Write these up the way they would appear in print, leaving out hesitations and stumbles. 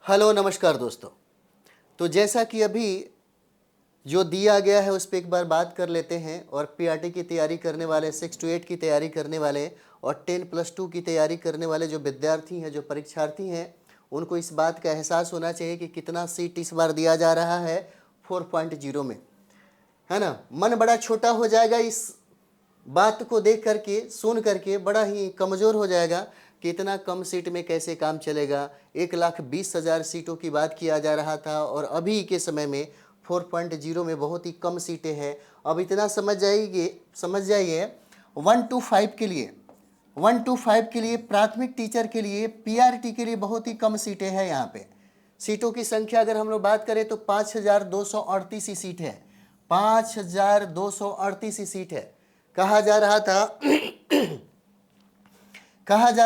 Hello नमस्कार दोस्तों। तो जैसा कि अभी जो दिया गया है उस पर एक बार बात कर लेते हैं। और पीआरटी की तैयारी करने वाले 6 to 8 की तैयारी करने वाले और 10+2 की तैयारी करने वाले जो विद्यार्थी हैं, जो परीक्षार्थी हैं, उनको इस बात का एहसास होना चाहिए कि कितना सीट इस बार दिया जा रहा है 4.0 में, है ना। मन बड़ा छोटा हो जाएगा इस बात को देख करके, सुन करके बड़ा ही कमज़ोर हो जाएगा कि इतना कम सीट में कैसे काम चलेगा। 1,20,000 सीटों की बात किया जा रहा था और अभी के समय में 4.0 में बहुत ही कम सीटें हैं। अब इतना समझ जाइए 1 to 5 के लिए 1 to 5 के लिए प्राथमिक टीचर के लिए पीआरटी के लिए बहुत ही कम सीटें हैं। यहाँ पे सीटों की संख्या अगर हम लोग बात करें तो 5,238 ही सीट है। 5,238 ही सीट है। कहा जा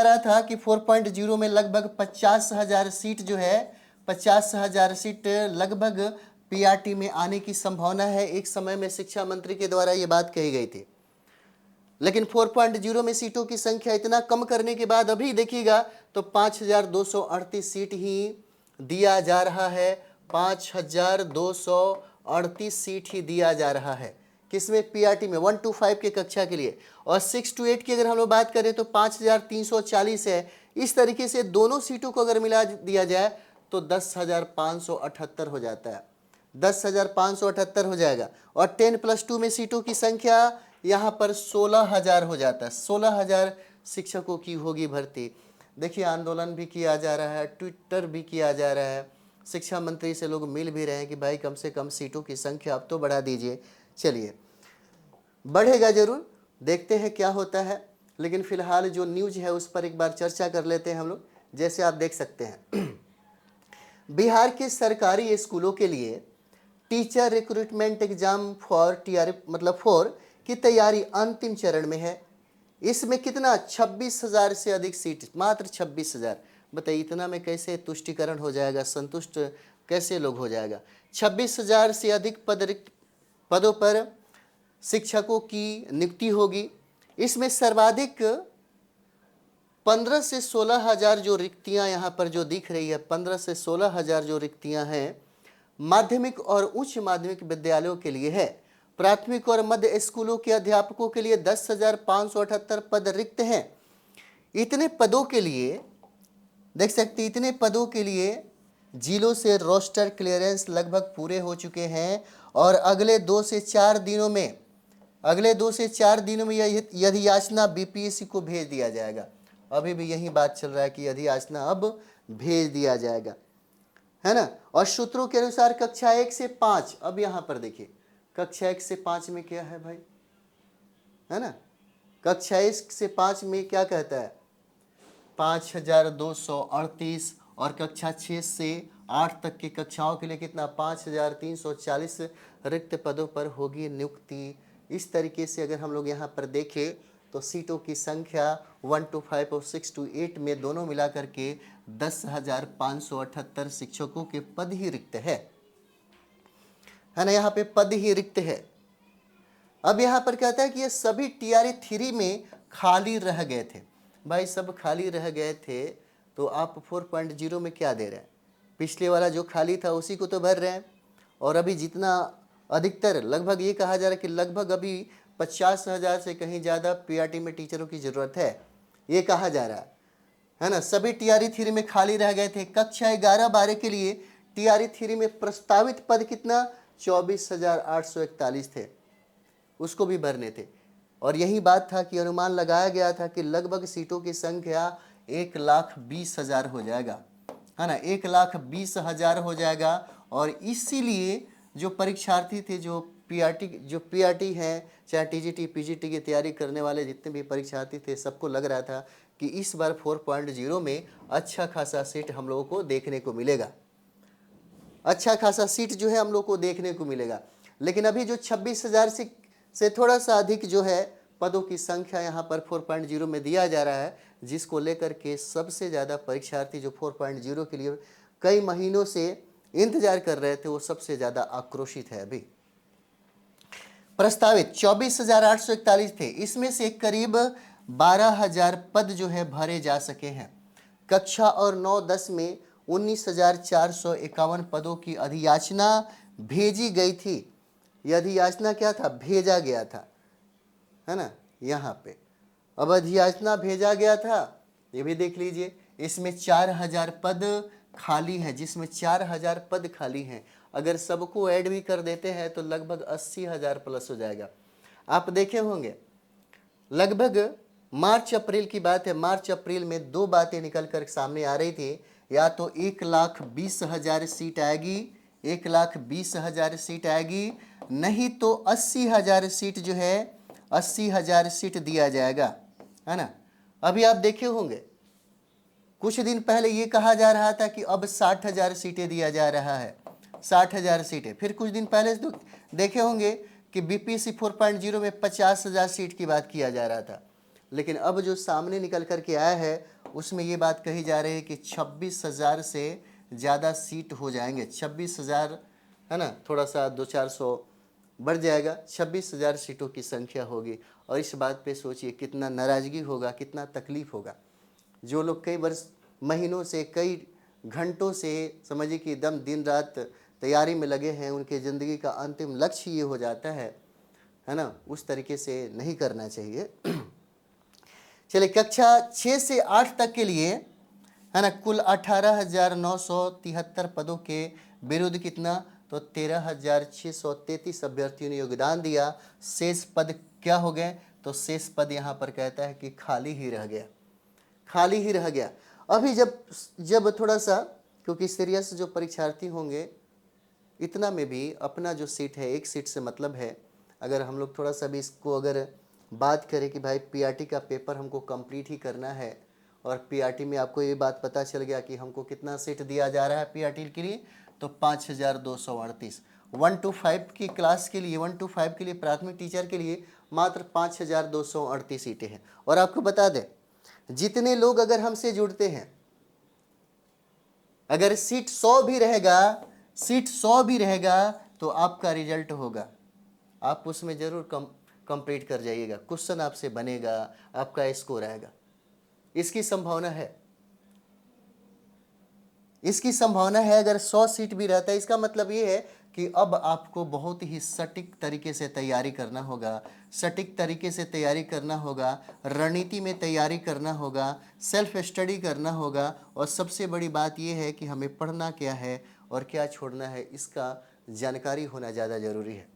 रहा था कि 4.0 में लगभग 50,000 सीट जो है, 50,000 सीट लगभग पीआरटी में आने की संभावना है। एक समय में शिक्षा मंत्री के द्वारा ये बात कही गई थी। लेकिन 4.0 में सीटों की संख्या इतना कम करने के बाद अभी देखिएगा तो 5,238 सीट ही दिया जा रहा है। 5,238 सीट ही दिया जा रहा है। किसमें? पीआरटी में 1 to 5 के कक्षा के लिए। और 6 to 8 की अगर हम लोग बात करें तो 5,340 है। इस तरीके से दोनों सीटों को अगर मिला दिया जाए तो 10,578 हो जाता है। 10,578 हो जाएगा। और 10+2 में सीटों की संख्या यहाँ पर 16,000 हो जाता है। 16,000 शिक्षकों की होगी भर्ती। देखिए, आंदोलन भी किया जा रहा है, ट्विटर भी किया जा रहा है, शिक्षा मंत्री से लोग मिल भी रहे हैं कि भाई कम से कम सीटों की संख्या अब तो बढ़ा दीजिए। चलिए, बढ़ेगा जरूर, देखते हैं क्या होता है। लेकिन फिलहाल जो न्यूज है उस पर एक बार चर्चा कर लेते हैं हम लोग। जैसे आप देख सकते हैं बिहार के सरकारी स्कूलों के लिए teacher recruitment exam for TR मतलब 4 की तैयारी अंतिम चरण में है। इसमें कितना? 26,000 से अधिक सीट, मात्र 26,000। बताइए, इतना में कैसे तुष्टिकरण हो जाएगा, संतुष्ट कैसे लोग हो जाएगा। 26,000 से अधिक पदों पर शिक्षकों की नियुक्ति होगी। इसमें सर्वाधिक 15 से 16,000 जो रिक्तियां यहाँ पर जो दिख रही है, 15 से 16,000 जो रिक्तियां हैं माध्यमिक और उच्च माध्यमिक विद्यालयों के लिए है। प्राथमिक और मध्य स्कूलों के अध्यापकों के लिए 10,578 पद रिक्त हैं। इतने पदों के लिए देख सकते, इतने पदों के लिए जिलों से रोस्टर क्लियरेंस लगभग पूरे हो चुके हैं। और अगले 2 से 4 दिनों में यह अधियाचना बीपीएससी को भेज दिया जाएगा। अभी भी यही बात चल रहा है कि अधियाचना अब भेज दिया जाएगा, है ना। और सूत्रों के अनुसार कक्षा 1 से 5, अब यहाँ पर देखिए कक्षा 1 से 5 में क्या है भाई, है ना। कक्षा 1 से 5 में क्या कहता है? 5,238। और कक्षा 6 से 8 तक की कक्षाओं के लिए कितना? 5,340 रिक्त पदों पर होगी नियुक्ति। इस तरीके से अगर हम लोग यहाँ पर देखें तो सीटों की संख्या 1 to 5 और 6 to 8 में दोनों मिलाकर के 10,578 शिक्षकों के पद ही रिक्त है ना। यहाँ पे पद ही रिक्त है। अब यहाँ पर कहता है कि ये सभी टीआरई 3 में खाली रह गए थे। भाई सब खाली रह गए थे तो आप 4.0 में क्या दे रहे हैं? पिछले वाला जो खाली था उसी को तो भर रहे हैं। और अभी जितना अधिकतर, लगभग ये कहा जा रहा है कि लगभग अभी 50,000 से कहीं ज़्यादा पीआरटी में टीचरों की ज़रूरत है, ये कहा जा रहा है ना। सभी टीआरई 3 में खाली रह गए थे। कक्षा 11-12 के लिए टीआरई 3 में प्रस्तावित पद कितना? 24,841 थे, उसको भी भरने थे। और यही बात था कि अनुमान लगाया गया था कि लगभग सीटों की संख्या 1,20,000 हो जाएगा, है ना। 1,20,000 हो जाएगा। और इसीलिए जो परीक्षार्थी थे, जो पीआरटी हैं, चाहे टीजीटी पीजीटी की तैयारी करने वाले जितने भी परीक्षार्थी थे, सबको लग रहा था कि इस बार 4.0 में अच्छा खासा सीट हम लोगों को देखने को मिलेगा। अच्छा खासा सीट जो है हम लोग को देखने को मिलेगा। लेकिन अभी जो 26,000 से थोड़ा सा अधिक जो है पदों की संख्या यहाँ पर 4.0 में दिया जा रहा है, जिसको लेकर के सबसे ज़्यादा परीक्षार्थी जो 4.0 के लिए कई महीनों से इंतजार कर रहे थे, वो सबसे ज़्यादा आक्रोशित है। अभी प्रस्तावित 24,841 थे, इसमें से करीब 12,000 पद जो है भरे जा सके हैं। कक्षा और 9-10 में 19,451 पदों की अधियाचना भेजी गई थी। यह अधियाचना क्या था? भेजा गया था, है ना, यहाँ पे। अब अधियाचना भेजा गया था, ये भी देख लीजिए। इसमें 4,000 पद खाली है, जिसमें 4,000 पद खाली हैं। अगर सबको ऐड भी कर देते हैं तो लगभग 80,000 प्लस हो जाएगा। आप देखे होंगे लगभग मार्च अप्रैल की बात है, मार्च अप्रैल में दो बातें निकल कर सामने आ रही थी। या तो 1,20,000 सीट आएगी, 1,20,000 सीट आएगी, नहीं तो 80,000 सीट जो है 80,000 सीट दिया जाएगा, है ना। अभी आप देखे होंगे कुछ दिन पहले ये कहा जा रहा था कि अब 60,000 सीटें दिया जा रहा है, 60,000 सीटें। फिर कुछ दिन पहले तो देखे होंगे कि बीपीएससी 4.0 में 50,000 सीट की बात किया जा रहा था। लेकिन अब जो सामने निकल कर के आया है उसमें ये बात कही जा रही है कि 26,000 से ज़्यादा सीट हो जाएंगे। 26,000, है ना, थोड़ा सा 200-400 बढ़ जाएगा, 26,000 सीटों की संख्या होगी। और इस बात पे सोचिए कितना नाराज़गी होगा, कितना तकलीफ होगा। जो लोग कई वर्ष, महीनों से, कई घंटों से, समझिए कि एकदम दिन रात तैयारी में लगे हैं, उनके ज़िंदगी का अंतिम लक्ष्य ये हो जाता है ना। उस तरीके से नहीं करना चाहिए। चलिए, कक्षा 6 से 8 तक के लिए, है ना, कुल 18,973 पदों के विरुद्ध कितना, तो 13,633 अभ्यर्थियों ने योगदान दिया। शेष पद क्या हो गए, तो शेष पद यहाँ पर कहता है कि खाली ही रह गया, खाली ही रह गया। अभी जब थोड़ा सा, क्योंकि सीरियस जो परीक्षार्थी होंगे, इतना में भी अपना जो सीट है, एक सीट से मतलब है। अगर हम लोग थोड़ा सा भी इसको अगर बात करें कि भाई पीआरटी का पेपर हमको कंप्लीट ही करना है, और पीआरटी में आपको ये बात पता चल गया कि हमको कितना सीट दिया जा रहा है पीआरटी के लिए, तो 5,238। 1 to 5 की क्लास के लिए, 1 to 5 के लिए, प्राथमिक टीचर के लिए मात्र 5,238 सीटें हैं। और आपको बता दें, जितने लोग अगर हमसे जुड़ते हैं, अगर सीट 100 भी रहेगा, सीट 100 भी रहेगा, तो आपका रिजल्ट होगा, आप उसमें जरूर कंप्लीट कर जाइएगा। क्वेश्चन आपसे बनेगा, आपका स्कोर आएगा, इसकी संभावना है, इसकी संभावना है। अगर 100 सीट भी रहता है, इसका मतलब ये है कि अब आपको बहुत ही सटीक तरीके से तैयारी करना होगा, सटीक तरीके से तैयारी करना होगा, रणनीति में तैयारी करना होगा, सेल्फ स्टडी करना होगा। और सबसे बड़ी बात यह है कि हमें पढ़ना क्या है और क्या छोड़ना है, इसका जानकारी होना ज़्यादा ज़रूरी है।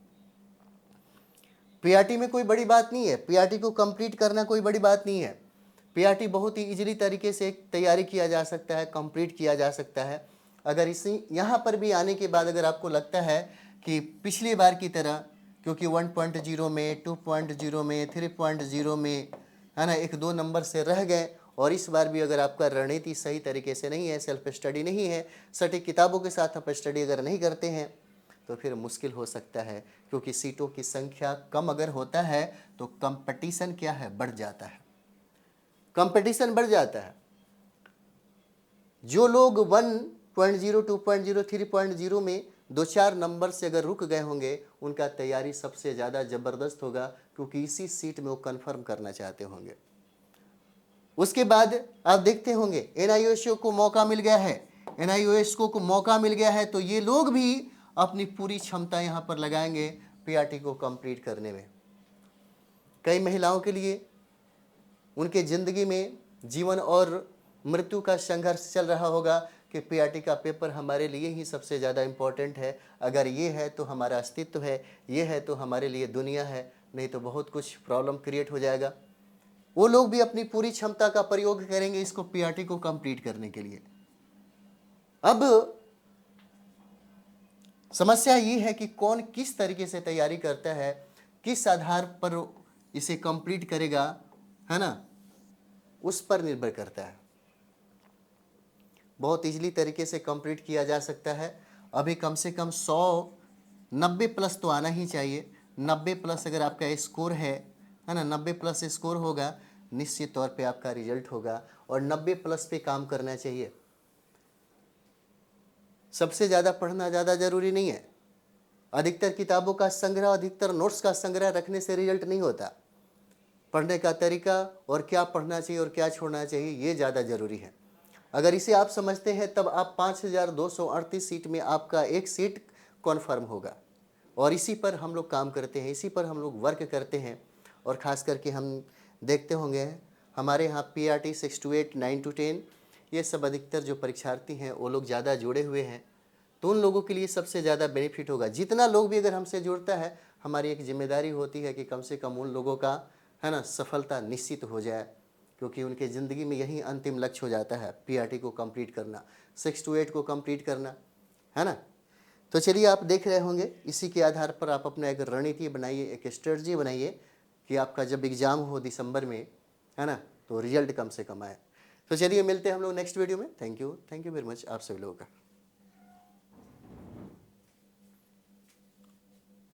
पीआरटी में कोई बड़ी बात नहीं है, पीआरटी को कंप्लीट करना कोई बड़ी बात नहीं है। पीआरटी बहुत ही इजीली तरीके से तैयारी किया जा सकता है, कंप्लीट किया जा सकता है। अगर इसी यहाँ पर भी आने के बाद अगर आपको लगता है कि पिछली बार की तरह, क्योंकि 1.0 में, 2.0 में, 3.0 में, है ना, 1-2 नंबर से रह गए, और इस बार भी अगर आपका रणनीति सही तरीके से नहीं है, सेल्फ स्टडी नहीं है, सटीक किताबों के साथ आप स्टडी अगर नहीं करते हैं, तो फिर मुश्किल हो सकता है। क्योंकि सीटों की संख्या कम अगर होता है तो कंपटीशन क्या है, बढ़ जाता है, कंपटीशन बढ़ जाता है। जो लोग 1.0, 2.0, 3.0 में 2-4 नंबर से अगर रुक गए होंगे, उनका तैयारी सबसे ज़्यादा ज़बरदस्त होगा, क्योंकि इसी सीट में वो कंफर्म करना चाहते होंगे। उसके बाद आप देखते होंगे एनआईओएस को मौका मिल गया है, एनआईओएस को मौका मिल गया है, तो ये लोग भी अपनी पूरी क्षमता यहाँ पर लगाएंगे पीआरटी को कंप्लीट करने में। कई महिलाओं के लिए उनके ज़िंदगी में जीवन और मृत्यु का संघर्ष चल रहा होगा कि पीआरटी का पेपर हमारे लिए ही सबसे ज़्यादा इम्पोर्टेंट है। अगर ये है तो हमारा अस्तित्व है, ये है तो हमारे लिए दुनिया है, नहीं तो बहुत कुछ प्रॉब्लम क्रिएट हो जाएगा। वो लोग भी अपनी पूरी क्षमता का प्रयोग करेंगे इसको पीआरटी को कंप्लीट करने के लिए। अब समस्या ये है कि कौन किस तरीके से तैयारी करता है, किस आधार पर इसे कंप्लीट करेगा, है ना, उस पर निर्भर करता है। बहुत इजीली तरीके से कंप्लीट किया जा सकता है। अभी कम से कम 90 प्लस तो आना ही चाहिए। 90 प्लस अगर आपका स्कोर है ना, 90 प्लस स्कोर होगा, निश्चित तौर पे आपका रिजल्ट होगा। और 90 प्लस पे काम करना चाहिए। सबसे ज़्यादा पढ़ना ज़्यादा ज़रूरी नहीं है। अधिकतर किताबों का संग्रह, अधिकतर नोट्स का संग्रह रखने से रिजल्ट नहीं होता। पढ़ने का तरीका और क्या पढ़ना चाहिए और क्या छोड़ना चाहिए, ये ज़्यादा ज़रूरी है। अगर इसे आप समझते हैं तब आप 5238 सीट में आपका एक सीट कॉन्फर्म होगा। और इसी पर हम लोग काम करते हैं, इसी पर हम लोग वर्क करते हैं। और ख़ास करके हम देखते होंगे हमारे यहाँ PRT 6 to 8, 9 to 10 ये सब अधिकतर जो परीक्षार्थी हैं वो लोग ज़्यादा जुड़े हुए हैं, तो उन लोगों के लिए सबसे ज़्यादा बेनिफिट होगा। जितना लोग भी अगर हमसे जुड़ता है, हमारी एक जिम्मेदारी होती है कि कम से कम उन लोगों का है ना सफलता निश्चित हो जाए, क्योंकि उनके ज़िंदगी में यही अंतिम लक्ष्य हो जाता है, PRT को कंप्लीट करना, 6 to 8 को कंप्लीट करना, है ना। तो चलिए आप देख रहे होंगे, इसी के आधार पर आप अपना एक रणनीति बनाइए, एक स्ट्रेटजी बनाइए कि आपका जब एग्ज़ाम हो दिसंबर में, है ना, तो रिजल्ट कम से कम आए। तो चलिए मिलते हैं हम लोग नेक्स्ट वीडियो में। थैंक यू वेरी मच आप सभी लोगों का।